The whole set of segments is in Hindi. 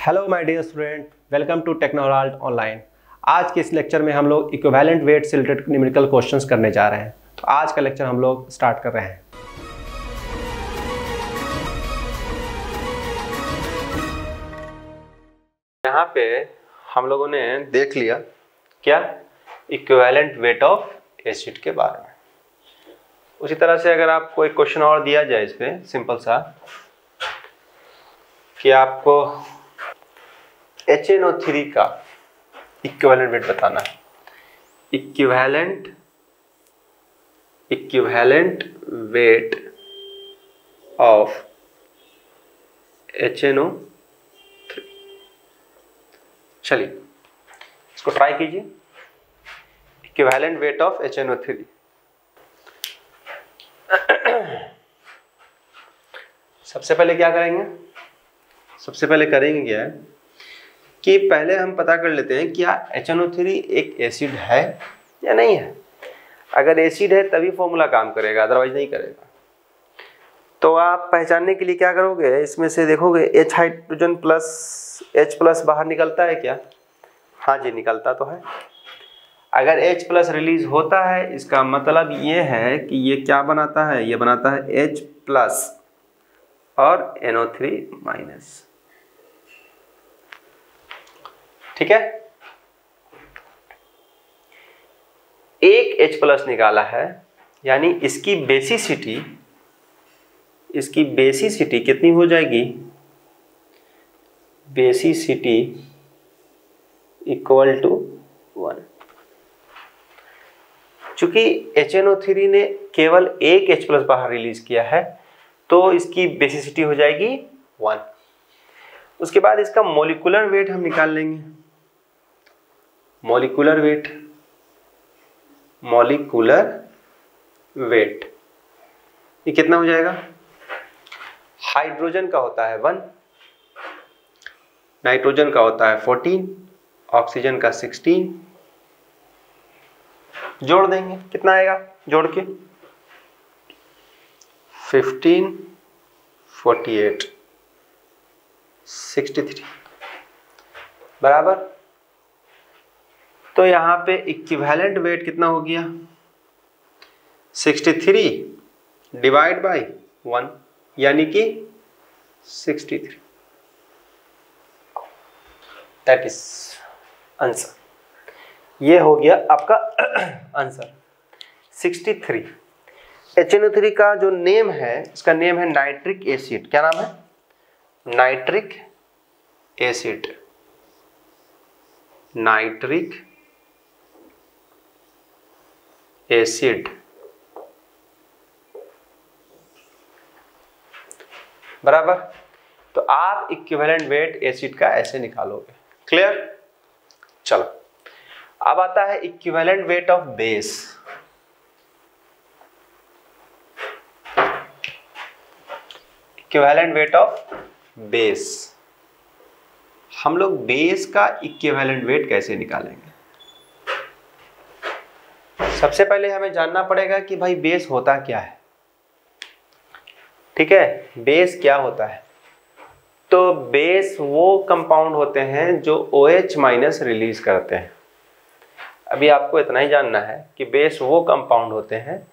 Hello my dear student, welcome to technology online. आज के इस लेक्चर में हम लोग इक्विवेलेंट वेट से रिलेटेड न्यूमेरिकल क्वेश्चंस करने जा रहे हैं। तो आज का लेक्चर हम लोग स्टार्ट कर रहे हैं। यहाँ पे हम लोगों ने देख लिया क्या, इक्विवेलेंट वेट ऑफ एसिड के बारे में। उसी तरह से अगर आपको एक क्वेश्चन और दिया जाए इस पे सिंपल सा कि आपको HNO3 का इक्विवेलेंट वेट बताना है। Equivalent weight of HNO3। चलिए इसको ट्राई कीजिए। Equivalent weight of HNO3। सबसे पहले क्या करेंगे? सबसे पहले करेंगे क्या है कि पहले हम पता कर लेते हैं क्या HNO3 एक एसिड है या नहीं है। अगर एसिड है तभी फॉर्मूला काम करेगा, अदरवाइज नहीं करेगा। तो आप पहचानने के लिए क्या करोगे, इसमें से देखोगे H hydrogen plus H plus बाहर निकलता है क्या? हाँ जी, निकलता तो है। अगर H प्लस रिलीज होता है इसका मतलब ये है कि ये क्या बनाता है, ये बनाता है H प्लस और NO3 माइनस। ठीक है, एक H प्लस निकाला है यानी इसकी बेसिसिटी कितनी हो जाएगी? Basicity equal to 1। चूंकि HNO3 ने केवल एक H प्लस बाहर रिलीज किया है तो इसकी बेसिसिटी हो जाएगी 1। उसके बाद इसका मॉलिक्यूलर वेट हम निकाल लेंगे। मॉलिक्यूलर वेट ये कितना हो जाएगा? हाइड्रोजन का होता है 1, नाइट्रोजन का होता है 14, ऑक्सीजन का 16। जोड़ देंगे, कितना आएगा जोड़ के? 15, 48, 63 बराबर। तो यहाँ पे इक्विवेलेंट वेट कितना हो गया? 63 डिवाइड बाय 1 यानी कि 63। That is answer. ये हो गया आपका आंसर 63। HNO3 का जो नेम है, इसका नेम है नाइट्रिक एसिड। क्या नाम है? Nitric acid. नाइट्रिक एसिड बराबर। तो आप इक्विवेलेंट वेट एसिड का ऐसे निकालोगे। क्लियर? चलो अब आता है equivalent weight of base. Equivalent weight of base, हम लोग बेस का इक्विवेलेंट वेट कैसे निकालेंगे? सबसे पहले हमें जानना पड़ेगा कि भाई बेस होता क्या है। ठीक है, बेस क्या होता है? तो बेस वो कंपाउंड होते हैं जो OH माइनस रिलीज करते हैं। अभी आपको इतना ही जानना है कि बेस वो कंपाउंड होते हैं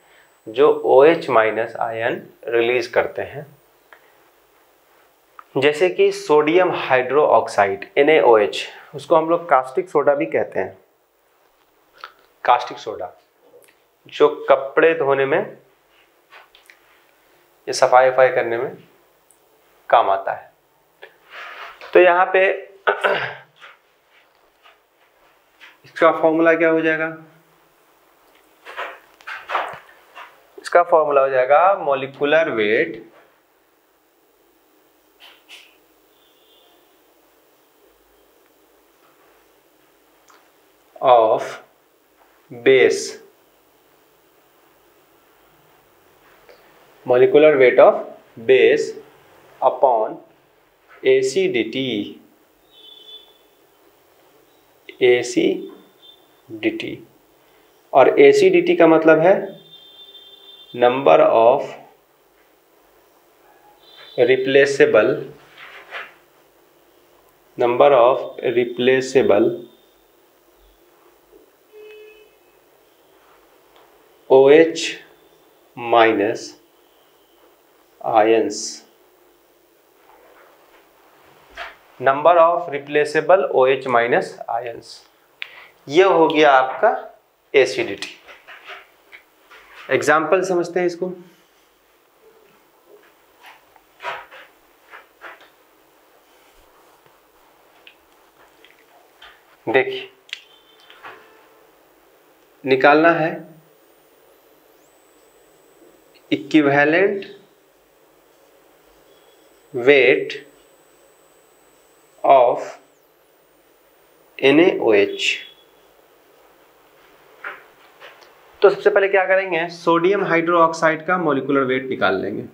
जो OH माइनस आयन रिलीज करते हैं। जैसे कि सोडियम हाइड्रो ऑक्साइड NaOH, उसको हम लोग कास्टिक सोडा भी कहते हैं। कास्टिक सोडा जो कपड़े धोने में, ये सफाई करने में काम आता है। तो यहाँ पे इसका फॉर्मूला क्या हो जाएगा? इसका फॉर्मूला हो जाएगा molecular weight of base. molecular weight of base upon acidity। और acidity का मतलब है number of replaceable number of replaceable OH minus ions, number of replaceable OH minus ions, ये हो गया आपका एसिडिटी। एग्जाम्पल समझते हैं इसको। देखिए, निकालना है इक्विवेलेंट वेट ऑफ NaOH। तो सबसे पहले क्या करेंगे, सोडियम हाइड्रोक्साइड का मॉलिक्यूलर वेट निकाल लेंगे।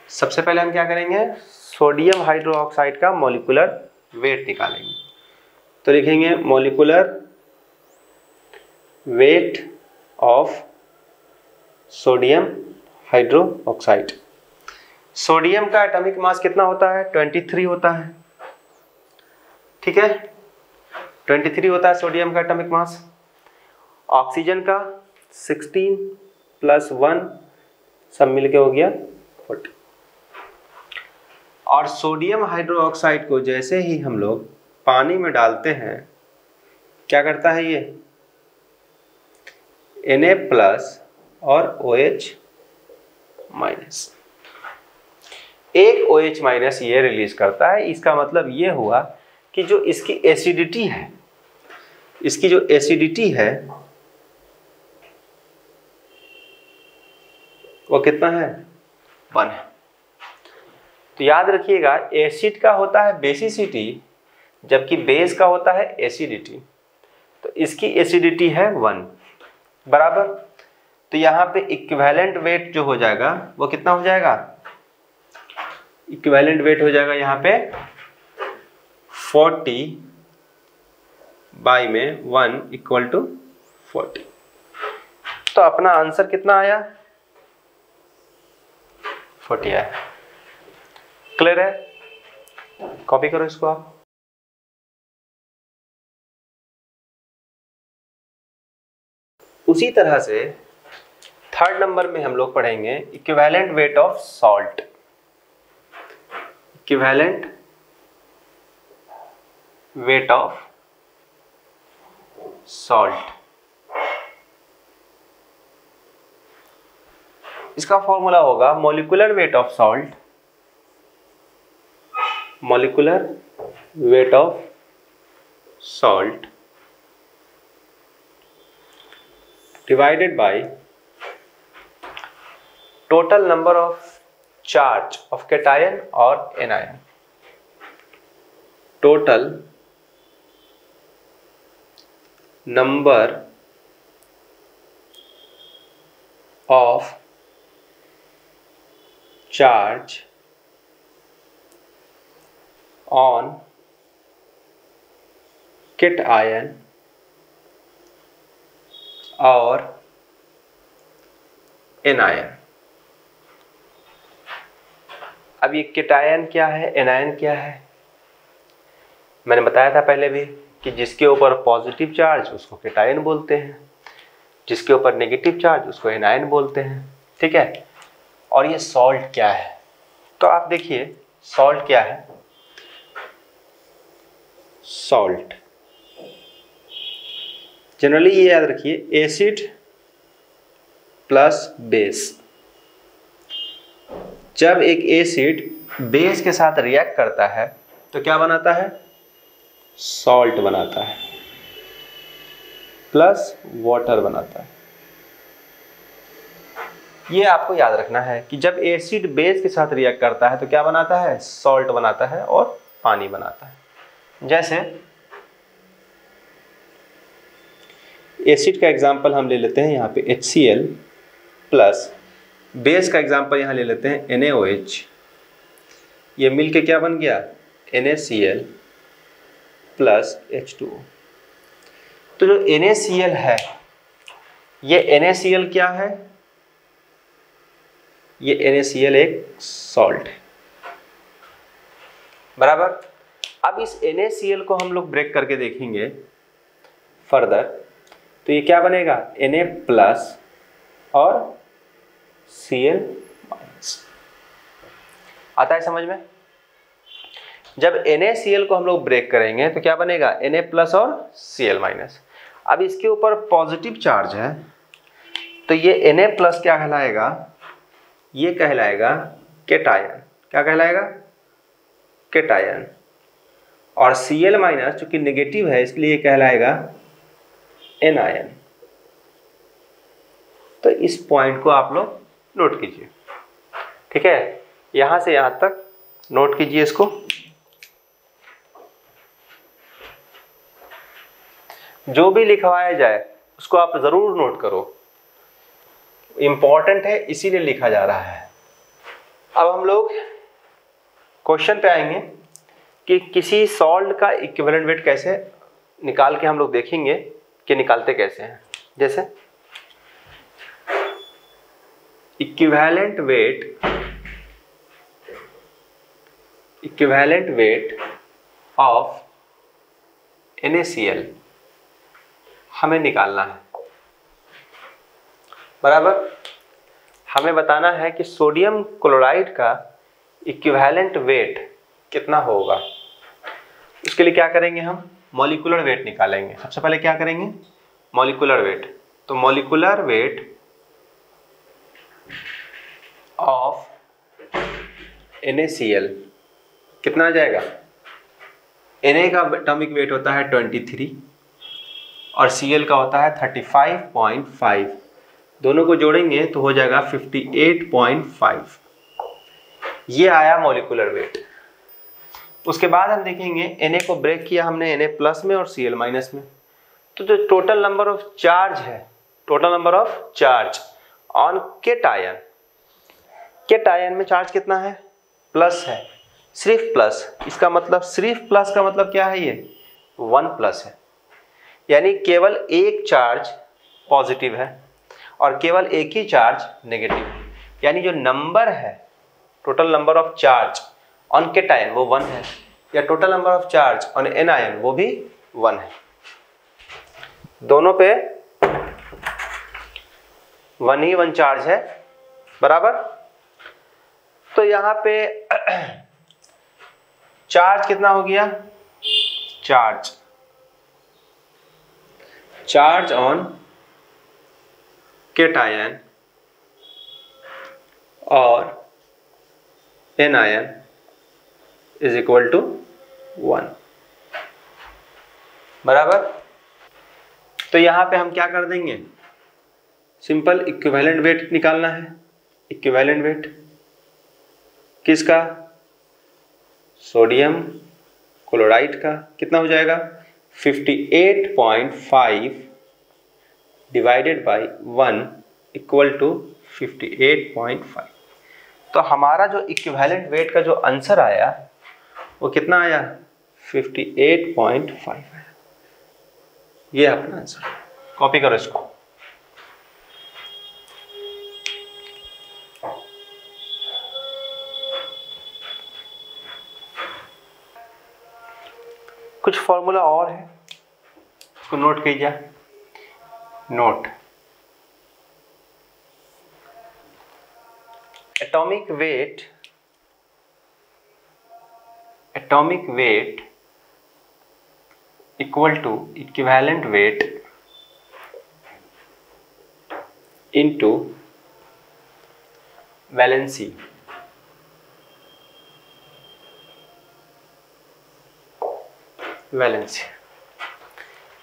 सबसे पहले हम क्या करेंगे, सोडियम हाइड्रोक्साइड का मॉलिक्यूलर वेट निकालेंगे। तो लिखेंगे molecular weight of sodium hydroxide. Sodium का एटॉमिक मास कितना होता है, 23 होता है। ठीक है, 23 होता है सोडियम का एटॉमिक मास। ऑक्सीजन का 16 + 1 सब मिलके हो गया 40। और सोडियम हाइड्रोक्साइड को जैसे ही हम लोग पानी में डालते हैं, क्या करता है ये, Na+ और OH-, एक OH- ये रिलीज करता है। इसका मतलब ये हुआ कि जो इसकी एसिडिटी है, इसकी जो एसिडिटी है वो कितना है, 1 है। तो याद रखिएगा, एसिड का होता है बेसिसिटी, जबकि बेस का होता है एसिडिटी। तो इसकी एसिडिटी है 1, बराबर। तो यहाँ पे इक्विवेलेंट वेट जो हो जाएगा वो कितना हो जाएगा, इक्विवेलेंट वेट हो जाएगा यहाँ पे 40 बाई में 1 = 40। तो अपना आंसर कितना आया, 40 आया। क्लियर है, कॉपी करो इसको आप। उसी तरह से 3rd नंबर में हम लोग पढ़ेंगे equivalent weight of salt. Equivalent weight of salt, इसका फॉर्मूला होगा molecular weight of salt, molecular weight of salt divided by total number of charge of cation और anion. Total number of charge on cation और एनायन। अब ये कैटायन क्या है, एनायन क्या है, मैंने बताया था पहले भी कि जिसके ऊपर पॉजिटिव चार्ज उसको कैटायन बोलते हैं, जिसके ऊपर नेगेटिव चार्ज उसको एनायन बोलते हैं। ठीक है, और ये सॉल्ट क्या है, तो आप देखिए सॉल्ट क्या है। सॉल्ट जनरली ये याद रखिए, एसिड प्लस बेस। जब एक एसिड बेस के साथ रिएक्ट करता है तो क्या बनाता है, सॉल्ट बनाता है, प्लस वाटर बनाता है। ये आपको याद रखना है कि जब एसिड बेस के साथ रिएक्ट करता है तो क्या बनाता है, सॉल्ट बनाता है और पानी बनाता है। जैसे एसिड का एग्जांपल हम ले लेते हैं यहाँ पे HCl प्लस, बेस का एग्जांपल यहाँ ले लेते हैं NaOH। ये मिलके क्या बन गया, NaCl प्लस H2O। तो जो NaCl है, ये NaCl क्या है, ये NaCl एक सॉल्ट है, बराबर। अब इस NaCl को हम लोग ब्रेक करके देखेंगे फर्दर, तो ये क्या बनेगा, Na प्लस और Cl माइनस। आता है समझ में? जब NaCl को हम लोग ब्रेक करेंगे तो क्या बनेगा, Na प्लस और Cl माइनस। अब इसके ऊपर पॉजिटिव चार्ज है तो ये Na प्लस क्या कहलाएगा, ये कहलाएगा केटायन। क्या कहलाएगा, केटायन। और Cl माइनस चूंकि नेगेटिव है इसलिए ये कहलाएगा एनायन। तो इस पॉइंट को आप लोग नोट कीजिए, ठीक है, यहां से यहां तक नोट कीजिए इसको। जो भी लिखवाया जाए उसको आप जरूर नोट करो, इंपॉर्टेंट है इसीलिए लिखा जा रहा है। अब हम लोग क्वेश्चन पे आएंगे कि किसी सॉल्ट का इक्विवेलेंट वेट कैसे निकाल के हम लोग देखेंगे कि निकालते कैसे हैं। जैसे इक्विवेलेंट वेट ऑफ NaCl हमें निकालना है, बराबर। हमें बताना है कि सोडियम क्लोराइड का इक्विवेलेंट वेट कितना होगा। उसके लिए क्या करेंगे, हम मॉलिक्यूलर वेट निकालेंगे। सबसे पहले क्या करेंगे, मॉलिक्यूलर वेट। तो मॉलिक्यूलर वेट ऑफ NaCl कितना आ जाएगा, Na का एटॉमिक वेट होता है 23 और Cl का होता है 35.5। दोनों को जोड़ेंगे तो हो जाएगा 58.5। ये आया मॉलिक्यूलर वेट। उसके बाद हम देखेंगे Na को ब्रेक किया हमने Na प्लस में और Cl माइनस में, तो जो टोटल नंबर ऑफ चार्ज है, total number of charge on cation, cation में चार्ज कितना है, प्लस है, सिर्फ प्लस। इसका मतलब सिर्फ प्लस का मतलब क्या है, ये 1 प्लस है, यानी केवल एक चार्ज पॉजिटिव है और केवल एक ही चार्ज नेगेटिव है। यानी जो नंबर है, total number of charge on cation वो 1 है, या total number of charge on anion वो भी 1 है। दोनों पे 1 ही 1 चार्ज है, बराबर। तो यहाँ पे चार्ज कितना हो गया, चार्ज ऑन केटायन और एनायन इज इक्वल टू 1, बराबर। तो यहां पे हम क्या कर देंगे, सिंपल इक्विवेलेंट वेट निकालना है। इक्विवेलेंट वेट किसका, सोडियम क्लोराइड का कितना हो जाएगा, 58.5 डिवाइडेड बाई 1 इक्वल टू 58.5। तो हमारा जो इक्विवेलेंट वेट का जो आंसर आया वो कितना आया, 58.5 आया। ये अपना आंसर, कॉपी करो इसको। कुछ फॉर्मूला और है, इसको नोट कीजिए। Note, atomic weight equal to equivalent weight into valency.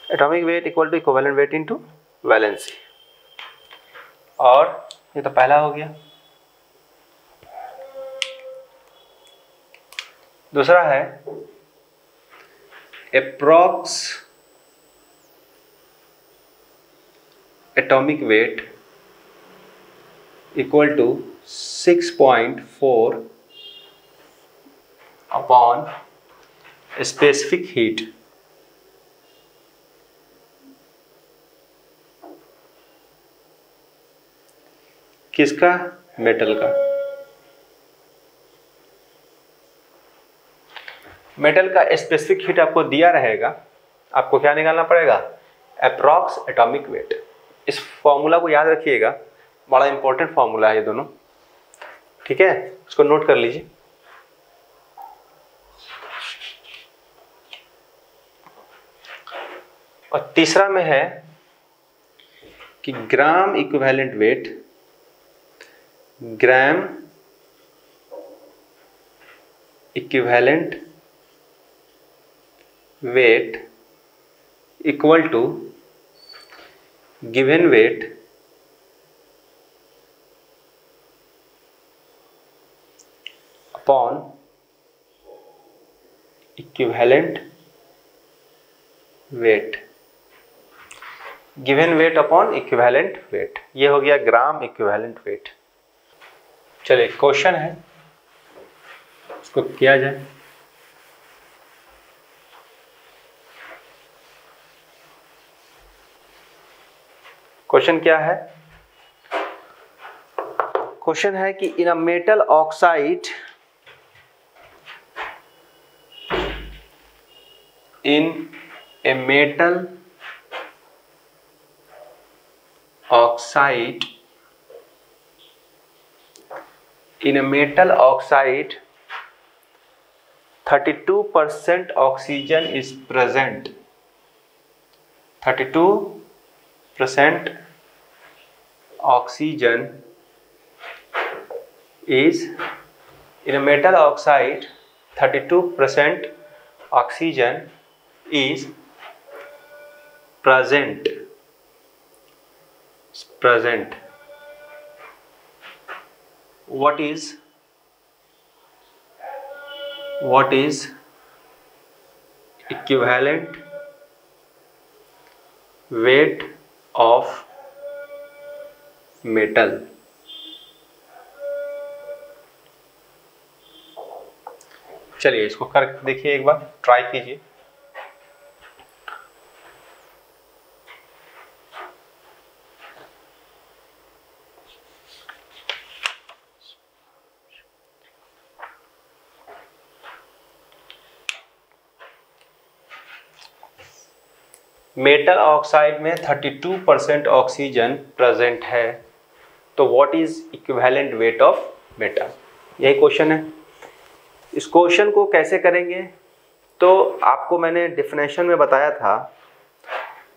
Atomic weight equal to equivalent weight into valency. और ये तो पहला हो गया। दूसरा है approx atomic weight equal to 6.4 upon specific heat. किसका, मेटल का। मेटल का स्पेसिफिक हीट आपको दिया रहेगा, आपको क्या निकालना पड़ेगा, अप्रॉक्स एटॉमिक वेट। इस फॉर्मूला को याद रखिएगा, बड़ा इंपॉर्टेंट फॉर्मूला है ये दोनों, ठीक है, इसको नोट कर लीजिए। और तीसरा में है कि gram equivalent weight, gram equivalent weight equal to given weight upon equivalent weight, given weight upon equivalent weight, ये हो गया ग्राम इक्विवेलेंट वेट। चलिए क्वेश्चन है, इसको किया जाए। क्वेश्चन क्या है, क्वेश्चन है कि in a metal oxide, in a metal oxide, in a metal oxide 32% oxygen is present, 32% oxygen is, in a metal oxide 32% oxygen is present, what is equivalent weight of metal। चलिए इसको कर देखिए, एक बार ट्राई कीजिए। मेटल ऑक्साइड में 32% ऑक्सीजन प्रेजेंट है, तो what is equivalent weight of metal, यही क्वेश्चन है। इस क्वेश्चन को कैसे करेंगे, तो आपको मैंने डेफिनेशन में बताया था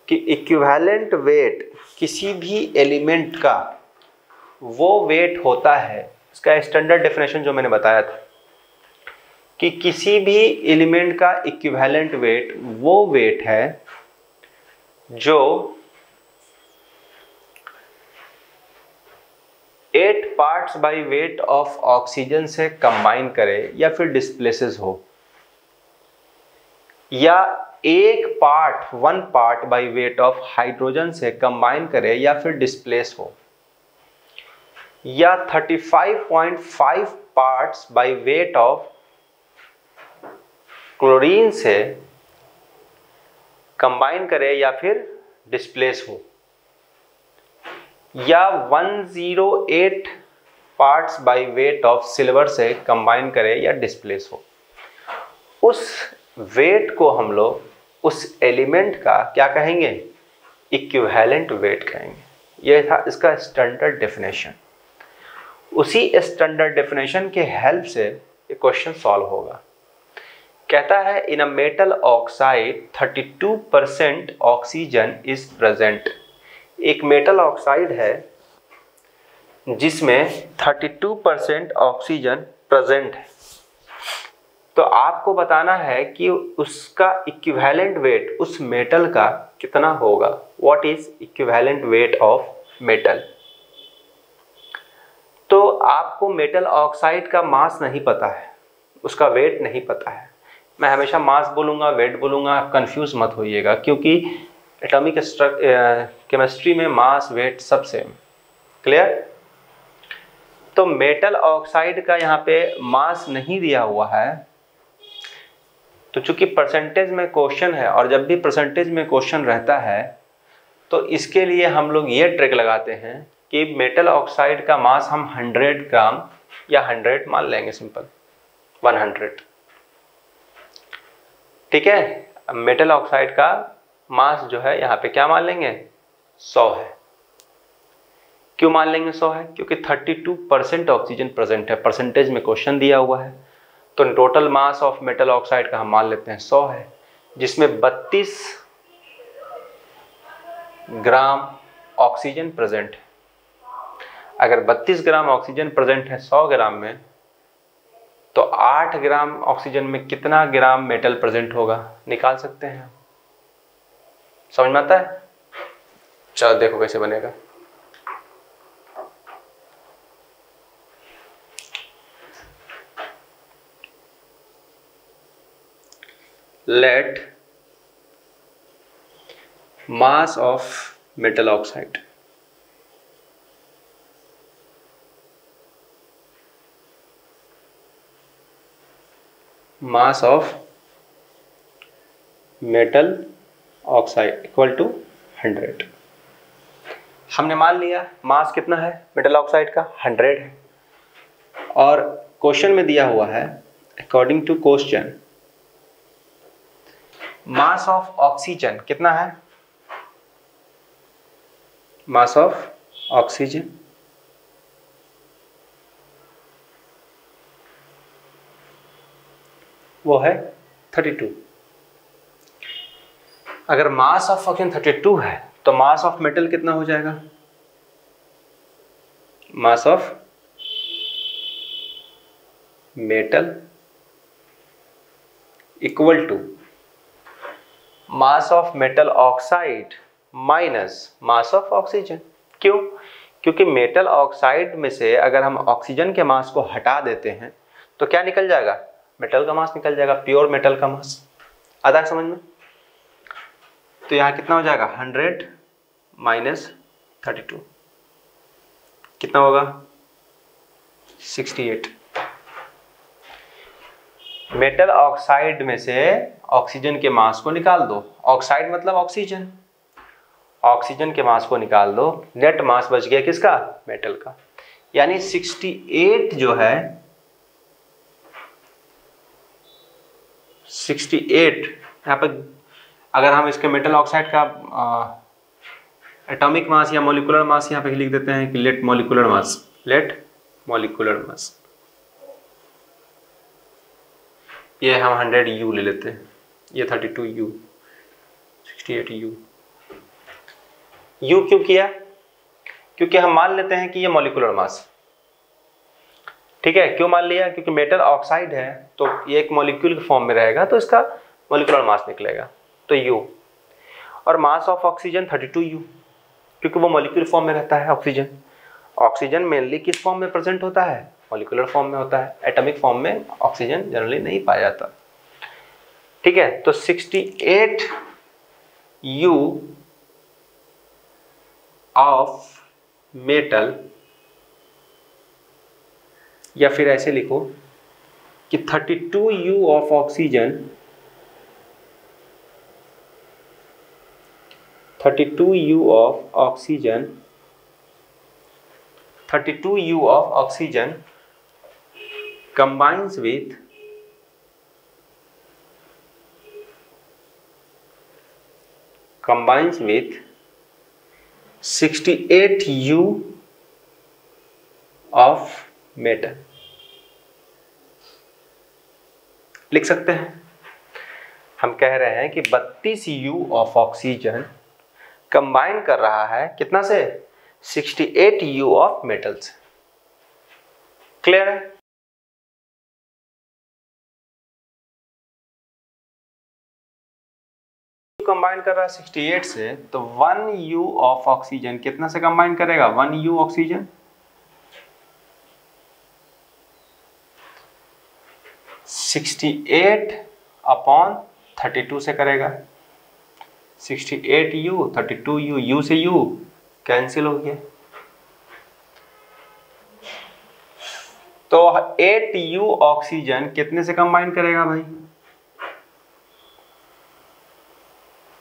कि इक्विवेलेंट वेट किसी भी एलिमेंट का वो वेट होता है, इसका स्टैंडर्ड डेफिनेशन जो मैंने बताया था कि किसी भी एलिमेंट का इक्विवेलेंट वेट वो वेट है जो 8 parts bye weight of oxygen से कंबाइन करे या फिर डिस्प्लेसेस हो, या 1 part by weight of hydrogen से कंबाइन करे या फिर डिस्प्लेस हो, या 35.5 parts bye weight of chlorine से कंबाइन करे या फिर डिस्प्लेस हो, या 108 parts bye weight of silver से कंबाइन करे या डिस्प्लेस हो। उस वेट को हम लोग उस एलिमेंट का क्या कहेंगे, इक्विवेलेंट वेट कहेंगे। यह था इसका स्टैंडर्ड डेफिनेशन। उसी स्टैंडर्ड डेफिनेशन के हेल्प से ये क्वेश्चन सॉल्व होगा। कहता है in a metal oxide 32% oxygen is present. एक मेटल ऑक्साइड है जिसमें 32% ऑक्सीजन प्रेजेंट है, तो आपको बताना है कि उसका इक्विवेलेंट वेट उस मेटल का कितना होगा। What is equivalent weight of metal. तो आपको मेटल ऑक्साइड का मास नहीं पता है, उसका वेट नहीं पता है। मैं हमेशा मास बोलूँगा, वेट बोलूँगा, आप कंफ्यूज मत होइएगा, क्योंकि एटॉमिक केमिस्ट्री में मास वेट सब सेम। क्लियर। तो मेटल ऑक्साइड का यहाँ पे मास नहीं दिया हुआ है, तो चूंकि परसेंटेज में क्वेश्चन है और जब भी परसेंटेज में क्वेश्चन रहता है तो इसके लिए हम लोग ये ट्रिक लगाते हैं कि मेटल ऑक्साइड का मास हम 100 ग्राम या 100 मान लेंगे, सिंपल 100। ठीक है, मेटल ऑक्साइड का मास जो है यहाँ पे क्या मान लेंगे, 100 है। क्यों मान लेंगे 100 है, क्योंकि 32% ऑक्सीजन प्रेजेंट है, परसेंटेज में क्वेश्चन दिया हुआ है। तो total mass of metal oxide का हम मान लेते हैं 100 है, जिसमें 32 ग्राम ऑक्सीजन प्रेजेंट है। अगर 32 ग्राम ऑक्सीजन प्रेजेंट है 100 ग्राम में, तो 8 ग्राम ऑक्सीजन में कितना ग्राम मेटल प्रेजेंट होगा, निकाल सकते हैं। समझ में आता है? चलो देखो कैसे बनेगा। Let mass of metal oxide equal to 100। हमने मान लिया मास कितना है मेटल ऑक्साइड का, 100 है। और क्वेश्चन में दिया हुआ है according to question mass of oxygen कितना है, मास ऑफ ऑक्सीजन वो है 32। अगर मास ऑफ ऑक्सीजन 32 है तो मास ऑफ मेटल कितना हो जाएगा, mass of metal equal to mass of metal oxide minus mass of oxygen. क्यों? क्योंकि मेटल ऑक्साइड में से अगर हम ऑक्सीजन के मास को हटा देते हैं तो क्या निकल जाएगा, मेटल का मास निकल जाएगा, प्योर मेटल का मास। आता है समझ में? तो यहाँ कितना हो जाएगा, 100 माइनस 32 कितना होगा, 68। मेटल ऑक्साइड में से ऑक्सीजन के मास को निकाल दो, ऑक्साइड मतलब ऑक्सीजन, ऑक्सीजन के मास को निकाल दो, नेट मास बच गया किसका, मेटल का। यानी 68 जो है 68 यहाँ पर अगर हम इसके मेटल ऑक्साइड का एटॉमिक मास या मॉलिक्यूलर मास यहाँ पे लिख देते हैं कि लेट मॉलिक्यूलर मास, ये हम 100 U ले लेते हैं, ये 32 U, 68 U। U क्यों किया, क्योंकि हम मान लेते हैं कि ये मॉलिक्यूलर मास, ठीक है। क्यों मान लिया, क्योंकि मेटल ऑक्साइड है तो ये एक मॉलिक्यूल के फॉर्म में रहेगा तो इसका मॉलिक्यूलर मास निकलेगा, तो U। और मास ऑफ ऑक्सीजन 32 U, क्योंकि वो मॉलिक्यूल फॉर्म में रहता है ऑक्सीजन। ऑक्सीजन मेनली किस फॉर्म में प्रेजेंट होता है, मॉलिक्यूलर फॉर्म में होता है, एटॉमिक फॉर्म में ऑक्सीजन जनरली नहीं पाया जाता, ठीक है। तो 68 U ऑफ मेटल, या फिर ऐसे लिखो कि 32 U of oxygen, 32 U of oxygen, 32 U of oxygen combines with 68 U of metal. लिख सकते हैं, हम कह रहे हैं कि 32 U ऑफ ऑक्सीजन कंबाइन कर रहा है कितना से, 68 U ऑफ मेटल से। क्लियर है? कंबाइन कर रहा है 68 से, तो 1 U ऑफ ऑक्सीजन कितना से कंबाइन करेगा, 1 U ऑक्सीजन 68 अपॉन 32 से करेगा, 68 U 32 U, U से U कैंसिल हो गया, तो 8 U ऑक्सीजन कितने से कंबाइन करेगा भाई,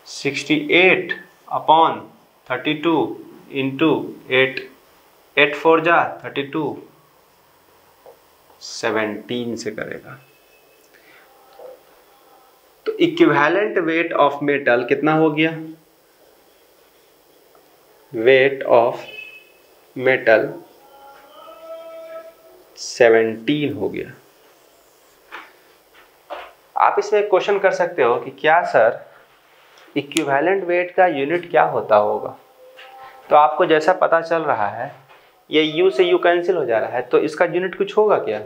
68 अपॉन 32 इंटू 8, 8 4 जा 32, 17 से करेगा। तो तो इक्विवेलेंट वेट ऑफ मेटल कितना हो गया? वेट ऑफ मेटल 17 हो गया। आप इसमें क्वेश्चन कर सकते हो कि क्या सर इक्विवेलेंट वेट का यूनिट क्या होता होगा? तो आपको जैसा पता चल रहा है ये U से U कैंसिल हो जा रहा है, तो इसका यूनिट कुछ होगा क्या?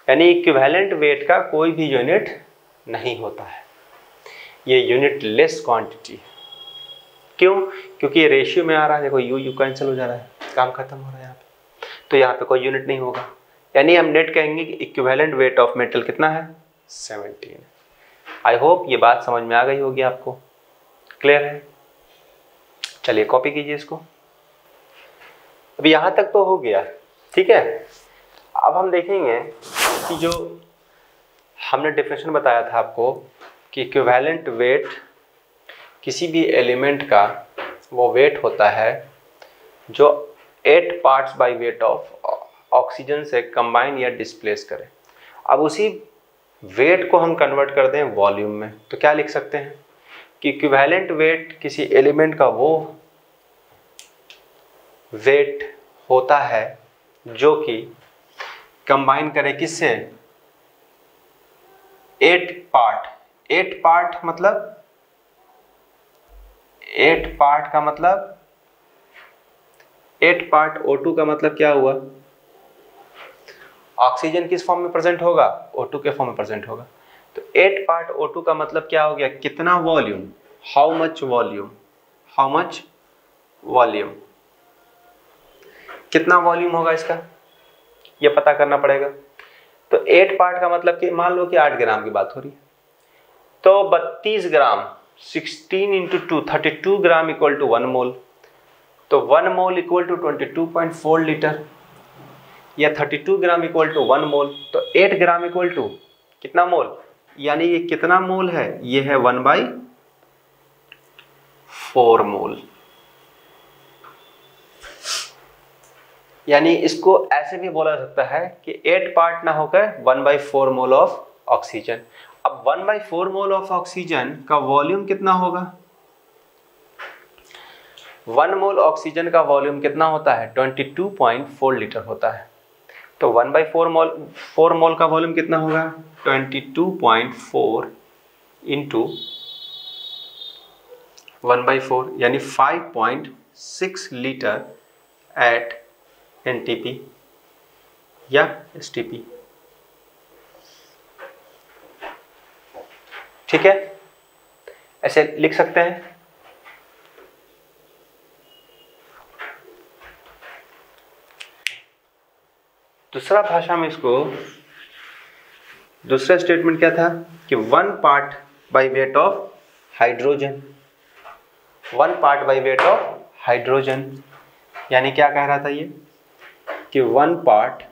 यानी इक्विवेलेंट वेट का कोई भी यूनिट नहीं होता है, ये यूनिट लेस क्वांटिटी। क्यों? क्योंकि ये रेशियो में आ रहा है। देखो U कैंसिल हो जा रहा है, काम खत्म हो रहा है यहाँ पे, तो यहाँ पे कोई यूनिट नहीं होगा। यानी हम नेट कहेंगे कि इक्विवेलेंट वेट ऑफ मेटल कितना है? 17। आई होप ये बात समझ में आ गई होगी आपको, क्लियर है? चलिए कॉपी कीजिए इसको। अभी यहाँ तक तो हो गया, ठीक है। अब हम देखेंगे कि जो हमने डेफिनेशन बताया था आपको कि इक्विवेलेंट वेट किसी भी एलिमेंट का वो वेट होता है जो 8 parts bye weight of oxygen से कंबाइन या डिस्प्लेस करे। अब उसी वेट को हम कन्वर्ट कर दें वॉल्यूम में, तो क्या लिख सकते हैं कि इक्विवेलेंट वेट किसी एलिमेंट का वो वेट होता है जो कि कंबाइन करे किससे? 8 पार्ट। 8 पार्ट मतलब 8 पार्ट का मतलब 8 पार्ट O2 का मतलब क्या हुआ? ऑक्सीजन किस फॉर्म में प्रेजेंट होगा? O2 के फॉर्म में प्रेजेंट होगा। तो 8 पार्ट O2 का मतलब क्या हो गया? कितना volume? How much volume? How much volume? कितना वॉल्यूम होगा इसका, ये पता करना पड़ेगा। तो 8 पार्ट का मतलब कि मान लो कि 8 ग्राम की बात हो रही है, तो 32 ग्राम 16 इंटू 2 32 ग्राम इक्वल टू 1 मोल। तो 1 मोल इक्वल टू 22.4 लीटर, या 32 ग्राम इक्वल टू 1 मोल। तो 8 ग्राम इक्वल टू कितना मोल? यानी ये कितना मोल है? ये है 1/4 मोल। यानी इसको ऐसे भी बोला जा सकता है कि 8 पार्ट ना होकर 1/4 मोल ऑफ ऑक्सीजन। अब 1/4 मोल ऑफ ऑक्सीजन का वॉल्यूम कितना होगा? 1 मोल ऑक्सीजन का वॉल्यूम कितना होता है? 22.4 लीटर होता है। तो 1/4 मोल 4 मोल का वॉल्यूम कितना होगा? 22.4 इंटू 1/4 यानी 5.6 लीटर एट NTP या STP। ठीक है, ऐसे लिख सकते हैं। दूसरा भाषा में इसको दूसरा स्टेटमेंट क्या था कि 1 part by weight of hydrogen. 1 part by weight of hydrogen यानी क्या कह रहा था ये कि 1 पार्ट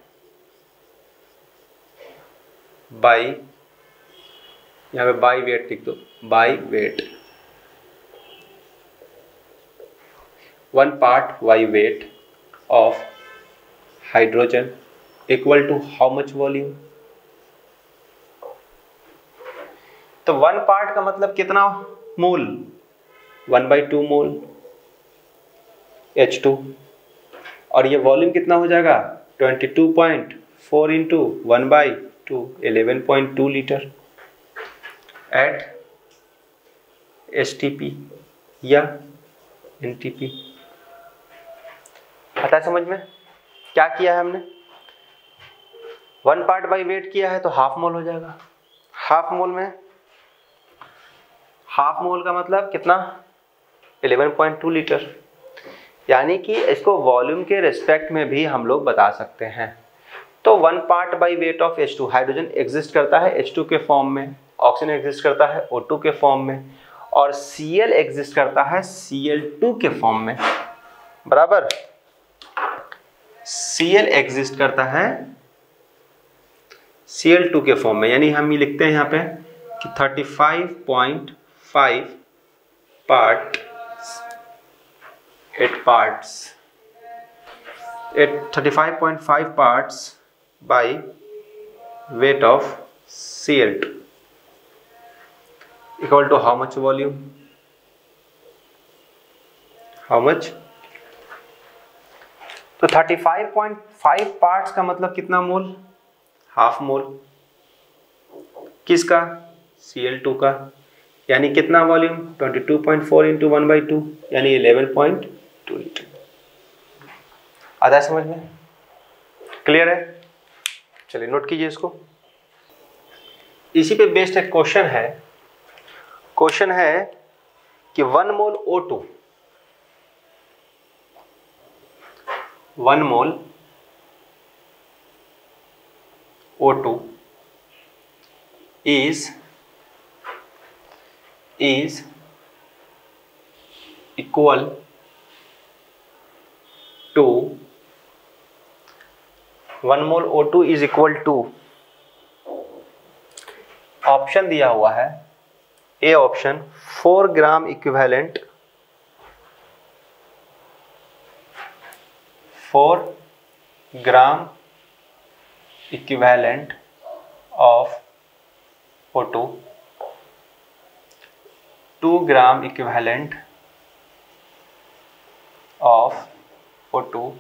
बाय, यहाँ पे बाय वेट लिख दो, by weight 1 part by weight of hydrogen equal to how much volume? तो 1 पार्ट का मतलब कितना मोल? 1/2 मोल H2, और ये वॉल्यूम कितना हो जाएगा? 22.4 इंटू 1/2 11.2 लीटर एट STP या NTP। आता है समझ में? क्या किया है हमने? 1 पार्ट बाई वेट किया है तो हाफ मोल हो जाएगा। हाफ मोल में हाफ मोल का मतलब कितना? 11.2 लीटर। यानी कि इसको वॉल्यूम के रिस्पेक्ट में भी हम लोग बता सकते हैं। तो 1 part by weight of H2, hydrogen exist करता है H2 के फॉर्म में, ऑक्सीजन एग्जिस्ट करता है O2 के फॉर्म में, और Cl एग्जिस्ट करता है Cl2 के फॉर्म में। बराबर, Cl एग्जिस्ट करता है Cl2 के फॉर्म में। यानी हम ये लिखते हैं यहाँ पे कि 35.5 part 8 parts 35.5 parts by weight of Cl2। Equal to how much volume, how much. तो 35.5 पार्ट्स का मतलब कितना मोल, हाफ मोल। किसका, Cl2 का। यानी कितना वॉल्यूम, 22.4 इंटू 1/2 यानी 11.2 लीटर। आता है समझ में, क्लियर है। चलिए नोट कीजिए इसको। इसी पे बेस्ड एक क्वेश्चन है, क्वेश्चन है कि 1 मोल O2, 1 mole O2 is equal to 1 mole O2 is equal to, option दिया हुआ है A option 4 gram equivalent, 4 gram equivalent of O2, 2 gram equivalent of O2,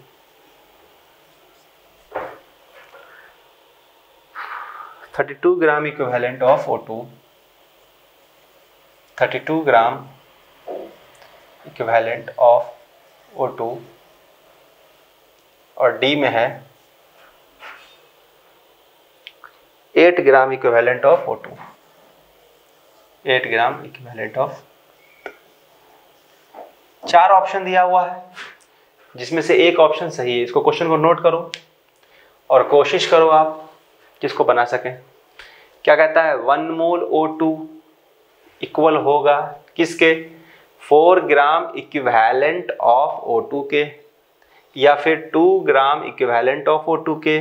32 gram equivalent of O2, 32 gram equivalent of O2, और डी में है 8 ग्राम equivalent of O2, 8 gram equivalent of. 4 option दिया हुआ है जिसमें से एक ऑप्शन सही है। इसको क्वेश्चन को नोट करो और कोशिश करो आप किसको बना सकें। क्या कहता है, 1 मोल O2 इक्वल होगा किसके, 4 ग्राम इक्विवेलेंट ऑफ O2 के, या फिर 2 ग्राम इक्विवेलेंट ऑफ O2 के,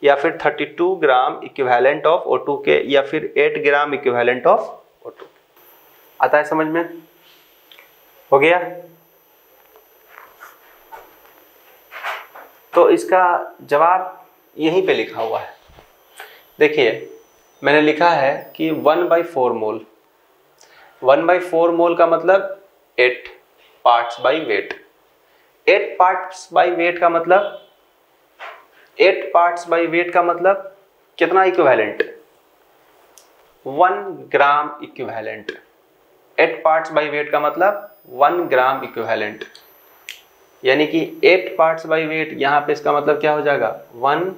या फिर 32 ग्राम इक्विवेलेंट ऑफ O2 के, या फिर 8 ग्राम इक्विवेलेंट ऑफ O2। आता है समझ में, हो गया। तो इसका जवाब यहीं पे लिखा हुआ है। देखिए मैंने लिखा है कि 1/4 मोल, 1/4 मोल का मतलब 8 parts by wait. 8 parts by wait का मतलब, 8 पार्ट्स बाई वेट का मतलब कितना equivalent, 1 gram equivalent. 8 parts by wait का मतलब 1 ग्राम इक्विवेलेंट, यानी कि 8 पार्ट्स बाई वेट, यहाँ पे इसका मतलब क्या हो जाएगा, 1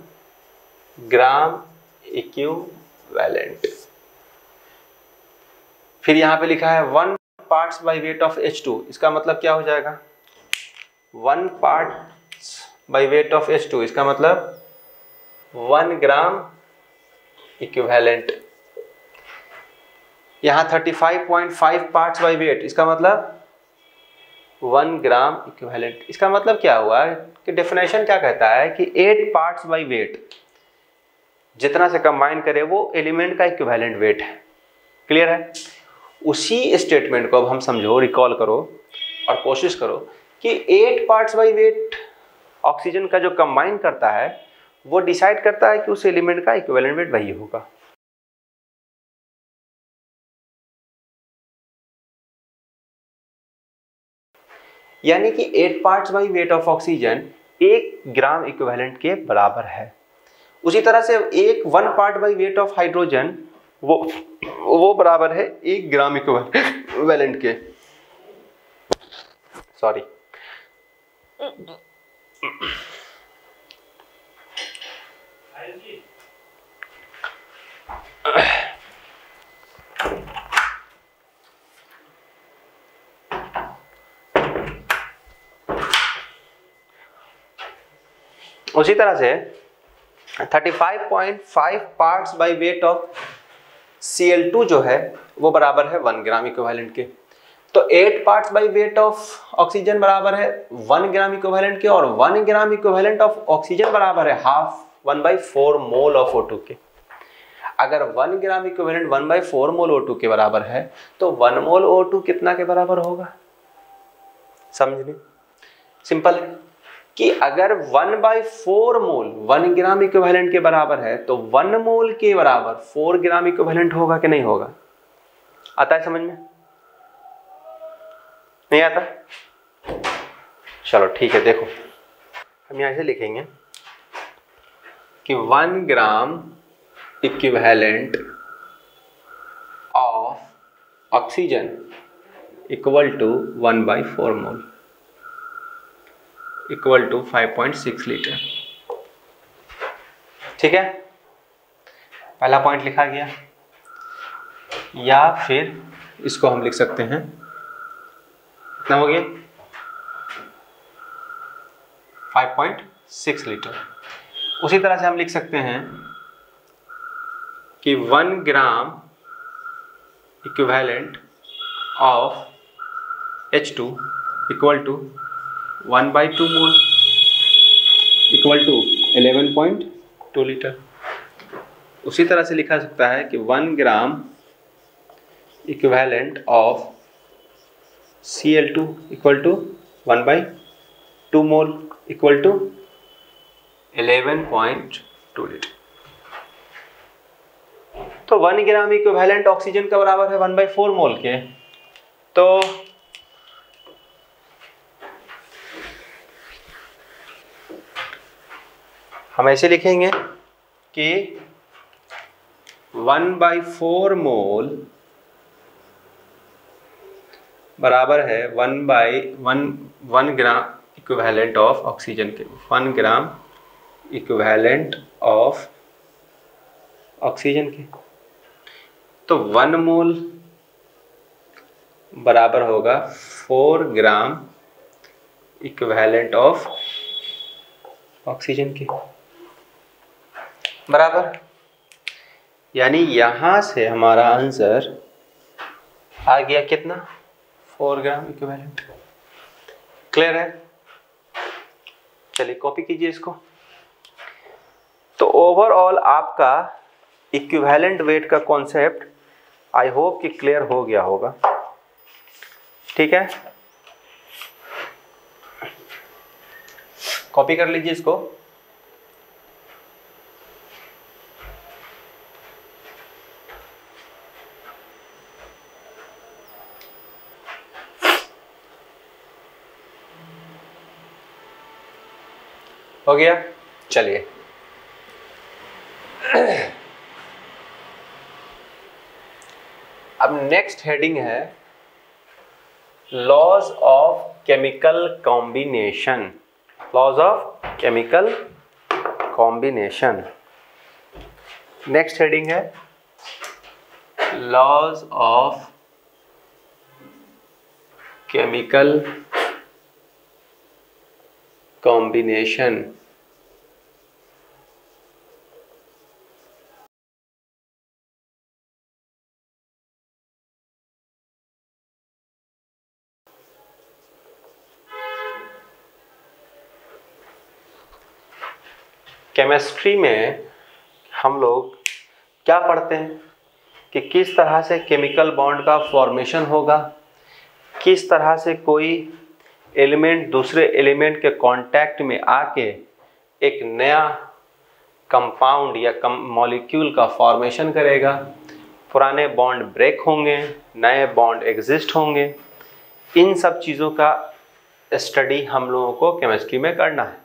ग्राम इक्विवेलेंट। फिर यहाँ पे लिखा है 1 parts by weight of H2, इसका मतलब क्या हो जाएगा, 1 parts by weight of H2, इसका मतलब 1 ग्राम इक्विवेलेंट। यहाँ 35.5 पार्ट्स बाई वेट, इसका मतलब 1 ग्राम इक्विवेलेंट। इसका मतलब क्या हुआ कि डेफिनेशन क्या कहता है कि 8 पार्ट्स बाई वेट जितना से कंबाइन करे वो एलिमेंट का इक्विवेलेंट वेट है। क्लियर है। उसी स्टेटमेंट को अब हम समझो, रिकॉल करो और कोशिश करो कि 8 पार्ट्स बाई वेट ऑक्सीजन का जो कंबाइन करता है वो डिसाइड करता है कि उस एलिमेंट का इक्विवेलेंट वेट वही होगा। यानी कि 8 parts by weight of oxygen 1 gram equivalent के बराबर है। उसी तरह से 1 part by wait of hydrogen वो बराबर है 1 ग्राम इक्विवेलेंट के। सॉरी, उसी तरह से 35.5 parts by weight of Cl2 जो है वो बराबर है 1 ग्राम इक्विवेलेंट के। तो 8 parts by weight of oxygen बराबर है 1 ग्राम इक्विवेलेंट के, और 1 ग्राम इक्विवेलेंट ऑफ ऑक्सीजन बराबर है हाफ 1/4 मोल ऑफ O2 के। अगर 1 ग्राम इक्विवेलेंट 1/4 मोल O2 के बराबर है तो 1 मोल O2 कितना के बराबर होगा, समझ लो। सिंपल है कि अगर 1/4 मोल 1 ग्राम इक्विवेलेंट के बराबर है तो 1 मोल के बराबर 4 ग्राम इक्विवेलेंट होगा कि नहीं होगा। आता है समझ में? नहीं आता? चलो ठीक है, देखो हम यहाँ से लिखेंगे कि 1 gram equivalent of oxygen equal to 1/4 mole equal to 5.6 litre. ठीक है, पहला पॉइंट लिखा गया। या फिर इसको हम लिख सकते हैं, कितना हो गया? 5.6 लीटर। उसी तरह से हम लिख सकते हैं कि 1 gram equivalent of H2 equal to 1/2 mole equal to 11.2 litre. उसी तरह से लिखा सकता है कि 1 gram equivalent of Cl2 equal to 1/2 mole equal to 11.2 litre. तो 1 ग्राम इक्विवेलेंट ऑक्सीजन का बराबर है 1/4 मोल के। तो हम ऐसे लिखेंगे कि 1/4 मोल बराबर है 1 ग्राम इक्विवेलेंट ऑफ ऑक्सीजन के। 1 ग्राम इक्विवेलेंट ऑफ ऑक्सीजन के। तो 1 मोल बराबर होगा 4 ग्राम इक्विवेलेंट ऑफ ऑक्सीजन के बराबर। यानी यहां से हमारा आंसर आ गया कितना? 4 ग्राम इक्विवेलेंट। क्लियर है? चलिए कॉपी कीजिए इसको। तो ओवरऑल आपका इक्विवेलेंट वेट का कॉन्सेप्ट आई होप कि क्लियर हो गया होगा। ठीक है, कॉपी कर लीजिए इसको। हो गया? चलिए अब नेक्स्ट हेडिंग है laws of chemical combination. Laws of chemical combination. Next heading है laws of chemical combination. Chemistry में हम लोग क्या पढ़ते हैं कि किस तरह से केमिकल बॉन्ड का फॉर्मेशन होगा, किस तरह से कोई एलिमेंट दूसरे एलिमेंट के कांटेक्ट में आके एक नया कंपाउंड या मॉलिक्यूल का फॉर्मेशन करेगा। पुराने बॉन्ड ब्रेक होंगे, नए बॉन्ड एग्जिस्ट होंगे। इन सब चीज़ों का स्टडी हम लोगों को केमिस्ट्री में करना है।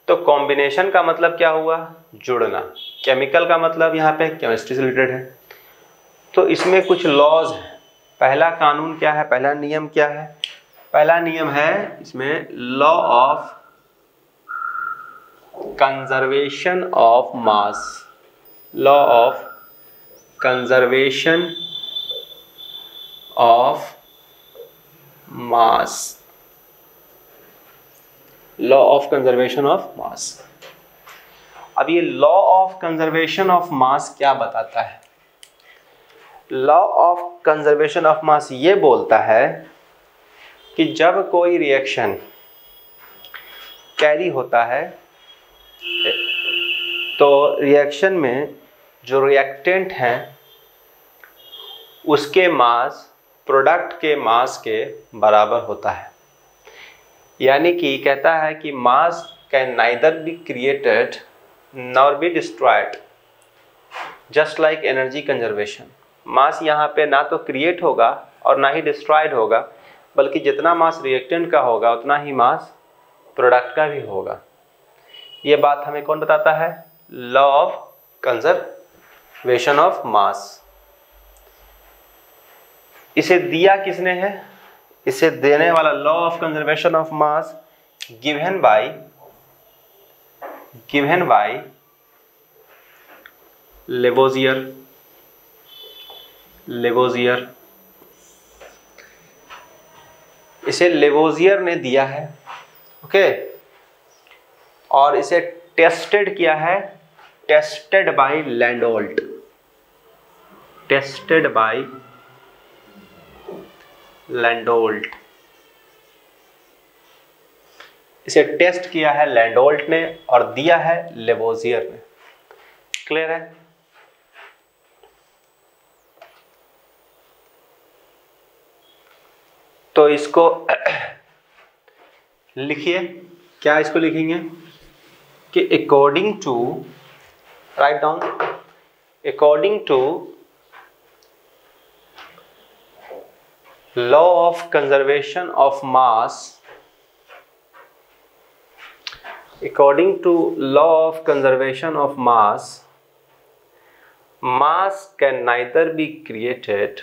तो कॉम्बिनेशन का मतलब क्या हुआ? जुड़ना। केमिकल का मतलब यहाँ पे केमिस्ट्री से रिलेटेड है। तो इसमें कुछ लॉज हैं। पहला कानून क्या है? पहला नियम क्या है? पहला नियम है इसमें law of conservation of mass. Law of conservation of mass. Law of conservation of मास। अब ये लॉ ऑफ कंजर्वेशन ऑफ मास क्या बताता है? लॉ ऑफ कंजर्वेशन ऑफ मास ये बोलता है कि जब कोई रिएक्शन कैरी होता है तो रिएक्शन में जो रिएक्टेंट हैं उसके मास प्रोडक्ट के मास के बराबर होता है। यानी कि कहता है कि mass can neither be created nor be destroyed, just like energy conservation. Mass यहाँ पे ना तो क्रिएट होगा और ना ही डिस्ट्रॉयड होगा, बल्कि जितना मास रिएक्टेंट का होगा उतना ही मास प्रोडक्ट का भी होगा। ये बात हमें कौन बताता है? लॉ ऑफ कंजर्वेशन ऑफ मास। इसे दिया किसने है? इसे देने वाला law of conservation of mass given by Lavoisier. इसे लेवोजियर ने दिया है, ओके। और इसे टेस्टेड किया है, टेस्टेड बाय लैंडोल्ट, टेस्टेड बाय लैंडोल्ट। इसे टेस्ट किया है लैंडोल्ट ने और दिया है लेवोजियर ने। क्लियर है? तो इसको लिखिए। क्या इसको लिखेंगे कि according to, write down, according to law of conservation of mass, according to law of conservation of mass, mass can neither be created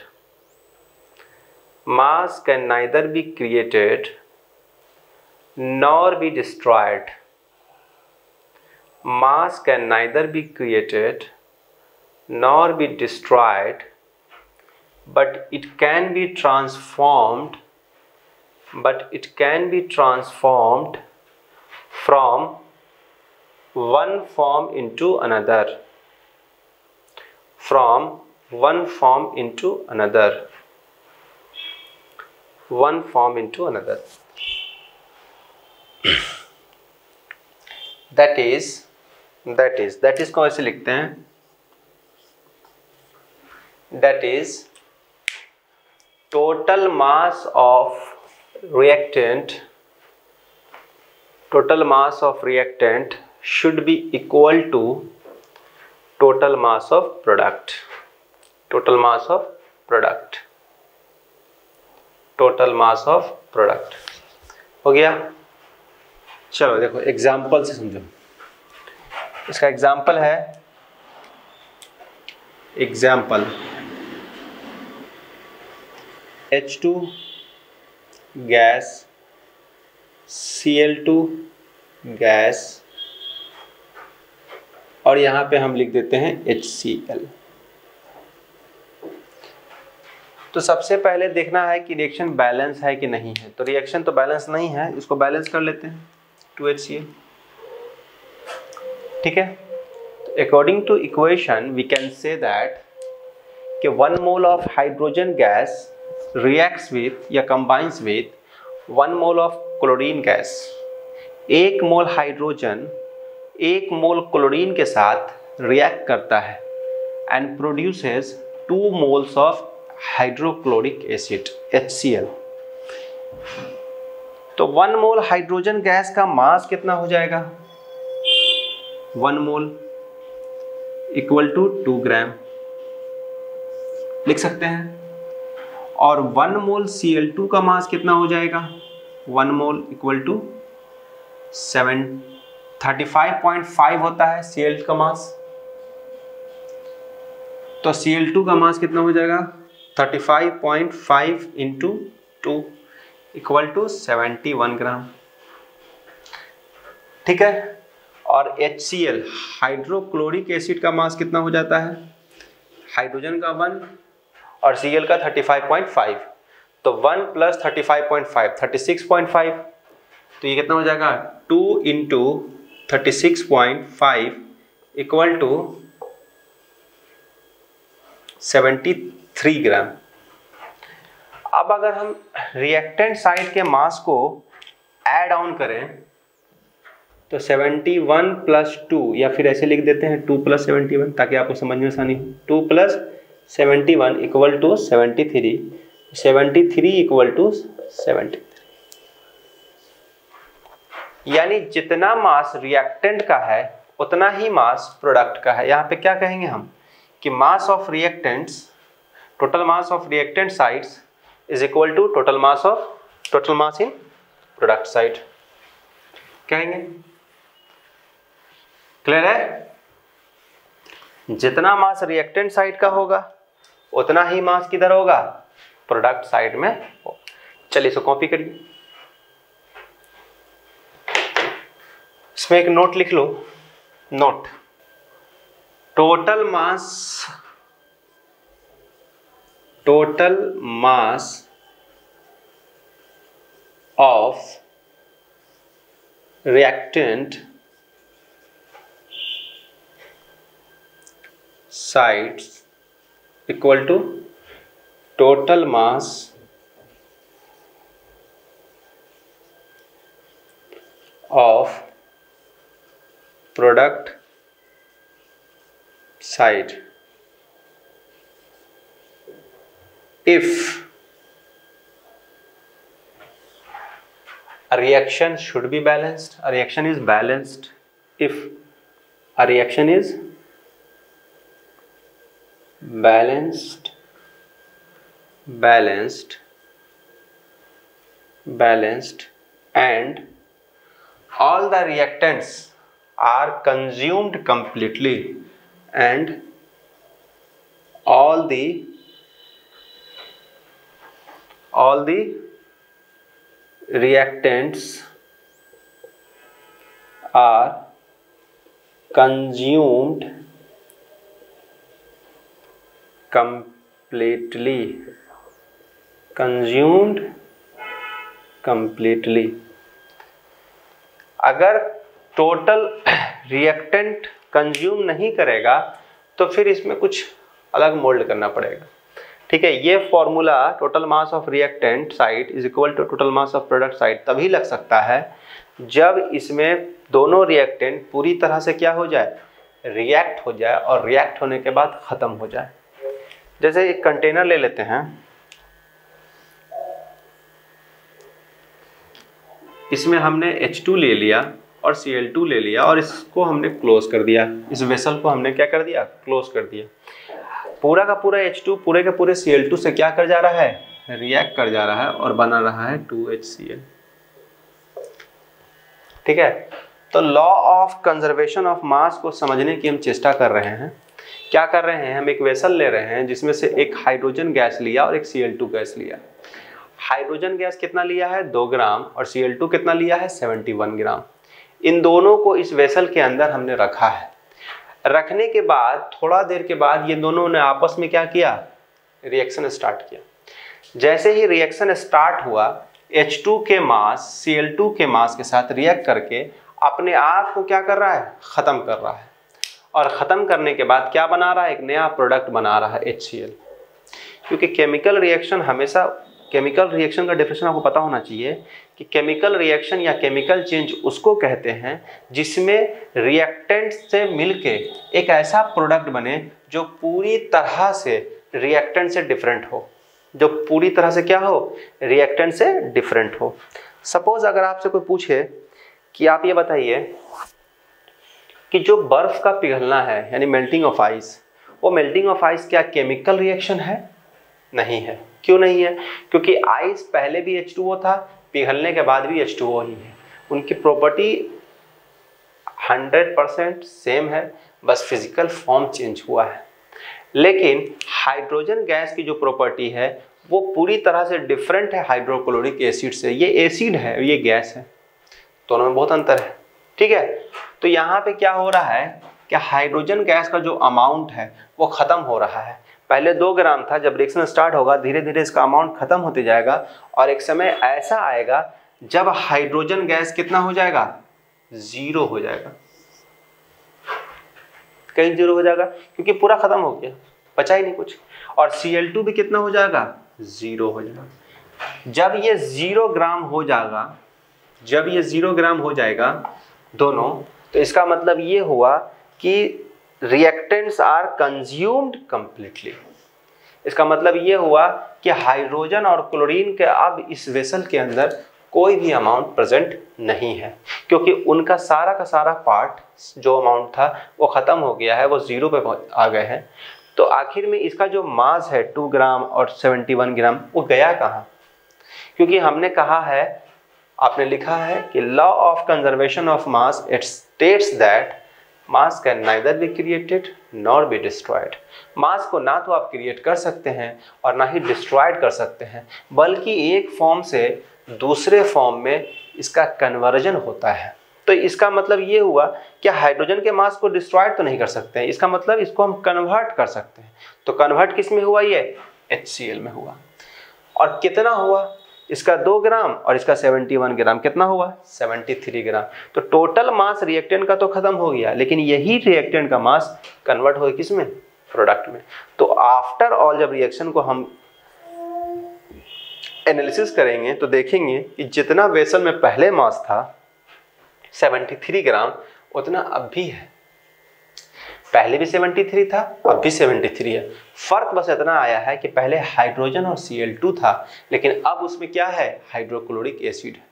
nor be destroyed. Mass can neither be created nor be destroyed, but it can be transformed from one form into another, from one form into another, one form into another. that is को ऐसे लिखते हैं, that is total mass of reactant should be equal to total mass of product. Total mass of product हो गया। चलो देखो एग्जाम्पल से समझो। इसका एग्जाम्पल है, example H2 gas, Cl2 gas, और यहाँ पे हम लिख देते हैं HCl। तो सबसे पहले देखना है कि रिएक्शन बैलेंस है कि नहीं है। तो रिएक्शन तो बैलेंस नहीं है, इसको बैलेंस कर लेते हैं, 2HCl। ठीक है। तो according to equation we can say that कि 1 mole of hydrogen gas reacts with या combines with 1 mole of chlorine gas. 1 mole hydrogen 1 mole chlorine के साथ रिएक्ट करता है and produces 2 moles of hydrochloric acid HCl। तो 1 मोल हाइड्रोजन गैस का मास कितना हो जाएगा? 1 मोल इक्वल टू 2 ग्राम लिख सकते हैं। और 1 मोल Cl2 का मास कितना हो जाएगा? 1 मोल इक्वल टू 35.5 होता है Cl का मास। तो Cl2 का मास कितना हो जाएगा? 35.5 इंटू 2 इक्वल टू 71 ग्राम। ठीक है। और HCl हाइड्रोक्लोरिक एसिड का मास कितना हो जाता है? हाइड्रोजन का 1 और Cl का 35.5, तो 1 प्लस 35.5 36.5, तो ये कितना हो जाएगा? 2 इंटू 36.5 इक्वल टू 73 ग्राम। अब अगर हम रिएक्टेंट साइड के मास को ऐड ऑन करें तो 71 प्लस 2, या फिर ऐसे लिख देते हैं 2 प्लस 71 ताकि आपको समझ में आसानी हो। 2 plus 71 equal to 73, 73 equal to 73। यानी जितना मास रिएक्टेंट का है उतना ही मास प्रोडक्ट का है। यहाँ पे क्या कहेंगे हम कि mass of reactants total mass of reactant sides is equal to total mass in product side कहेंगे। क्लियर है? जितना मास रिएक्टेंट साइड का होगा उतना ही मास किधर होगा, प्रोडक्ट साइड में। चलिए इसको कॉपी करिए, इसमें एक नोट लिख लो। Note, total mass of reactant sites equal to total mass of product side if a reaction should be balanced, a reaction is balanced if a reaction is balanced and all the reactants are consumed completely and all the reactants are consumed completely। अगर टोटल रिएक्टेंट कंज्यूम नहीं करेगा तो फिर इसमें कुछ अलग मोल्ड करना पड़ेगा। ठीक है, ये formula total mass of reactant side is equal to total mass of product side तभी लग सकता है जब इसमें दोनों रिएक्टेंट पूरी तरह से क्या हो जाए, रिएक्ट हो जाए और रिएक्ट होने के बाद खत्म हो जाए। जैसे एक कंटेनर ले लेते हैं, इसमें हमने H2 ले लिया और Cl2 ले लिया और इसको हमने क्लोज कर दिया, इस वेसल को हमने क्या कर दिया, क्लोज कर दिया। पूरा का पूरा H2 पूरे के पूरे Cl2 से क्या कर जा रहा है, रिएक्ट कर जा रहा है और बना रहा है 2HCl। ठीक है, तो लॉ ऑफ कंजर्वेशन ऑफ मास को समझने की हम चेष्टा कर रहे हैं। क्या कर रहे हैं, हम एक वेसल ले रहे हैं जिसमें से एक हाइड्रोजन गैस लिया और एक Cl2 गैस लिया। हाइड्रोजन गैस कितना लिया है, 2 ग्राम, और Cl2 कितना लिया है, 71 ग्राम। इन दोनों को इस वेसल के अंदर हमने रखा है। रखने के बाद थोड़ा देर के बाद ये दोनों ने आपस में क्या किया, रिएक्शन स्टार्ट किया। जैसे ही रिएक्शन स्टार्ट हुआ, H2 के मास Cl2 के मास के साथ रिएक्ट करके अपने आप को क्या कर रहा है, ख़त्म कर रहा है। और ख़त्म करने के बाद क्या बना रहा है, एक नया प्रोडक्ट बना रहा है HCl। क्योंकि केमिकल रिएक्शन हमेशा, केमिकल रिएक्शन का डेफिनेशन आपको पता होना चाहिए कि केमिकल रिएक्शन या केमिकल चेंज उसको कहते हैं जिसमें रिएक्टेंट से मिलके एक ऐसा प्रोडक्ट बने जो पूरी तरह से रिएक्टेंट से डिफरेंट हो, जो पूरी तरह से क्या हो, रिएक्टेंट से डिफरेंट हो। सपोज अगर आपसे कोई पूछे कि आप ये बताइए कि जो बर्फ का पिघलना है यानी मेल्टिंग ऑफ आइस, वो मेल्टिंग ऑफ आइस क्या केमिकल रिएक्शन है? नहीं है। क्यों नहीं है? क्योंकि आइस पहले भी H2O था, पिघलने के बाद भी H2O ही है। उनकी प्रॉपर्टी 100% सेम है, बस फिजिकल फॉर्म चेंज हुआ है। लेकिन हाइड्रोजन गैस की जो प्रॉपर्टी है वो पूरी तरह से डिफरेंट है हाइड्रोक्लोरिक एसिड से। ये एसिड है, ये गैस है, दोनों में बहुत अंतर है। ठीक है, तो यहाँ पे क्या हो रहा है कि हाइड्रोजन गैस का जो अमाउंट है वो ख़त्म हो रहा है। पहले 2 ग्राम था, जब रिएक्शन स्टार्ट होगा धीरे धीरे इसका अमाउंट खत्म होते जाएगा और एक समय ऐसा आएगा जब हाइड्रोजन गैस कितना हो जाएगा, 0 हो जाएगा। कहीं 0 हो जाएगा क्योंकि पूरा खत्म हो गया, बचा ही नहीं कुछ। और Cl2 भी कितना हो जाएगा, 0 हो जाएगा। जब ये 0 ग्राम हो जाएगा, जब ये 0 ग्राम हो जाएगा दोनों, तो इसका मतलब ये हुआ कि रिएक्टेंट्स आर कंज्यूम्ड कंप्लीटली। इसका मतलब ये हुआ कि हाइड्रोजन और क्लोरीन के अब इस वेसल के अंदर कोई भी अमाउंट प्रेजेंट नहीं है, क्योंकि उनका सारा का सारा पार्ट जो अमाउंट था वो ख़त्म हो गया है, वो 0 पे आ गए हैं। तो आखिर में इसका जो मास है 2 ग्राम और 71 ग्राम वो गया कहाँ? क्योंकि हमने कहा है, आपने लिखा है कि law of conservation of mass it states that mass can neither be created nor be destroyed. Mass को ना तो आप क्रिएट कर सकते हैं और ना ही डिस्ट्रॉयड कर सकते हैं, बल्कि एक फॉर्म से दूसरे फॉर्म में इसका कन्वर्जन होता है। तो इसका मतलब ये हुआ कि हाइड्रोजन के मास को डिस्ट्रॉयड तो नहीं कर सकते हैं, इसका मतलब इसको हम कन्वर्ट कर सकते हैं। तो कन्वर्ट किस में हुआ? ये HCl में हुआ। और कितना हुआ? इसका 2 ग्राम और इसका 71 ग्राम, कितना हुआ? 73 ग्राम। तो टोटल मास रिएक्टेंट का तो खत्म हो गया, लेकिन यही रिएक्टेंट का मास कन्वर्ट हो गया किस में? प्रोडक्ट में। तो आफ्टर ऑल जब रिएक्शन को हम एनालिसिस करेंगे तो देखेंगे कि जितना वेसल में पहले मास था 73 ग्राम, उतना अब भी है। पहले भी 73 था, अब भी 73 है। फर्क बस इतना आया है कि पहले हाइड्रोजन और Cl2 था, लेकिन अब उसमें क्या है? हाइड्रोक्लोरिक एसिड है।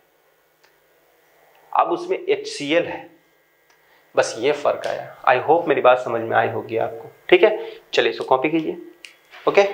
अब उसमें HCl है। बस ये फर्क आया। आई होप मेरी बात समझ में आई होगी आपको। ठीक है, चलिए इसको कॉपी कीजिए। ओके।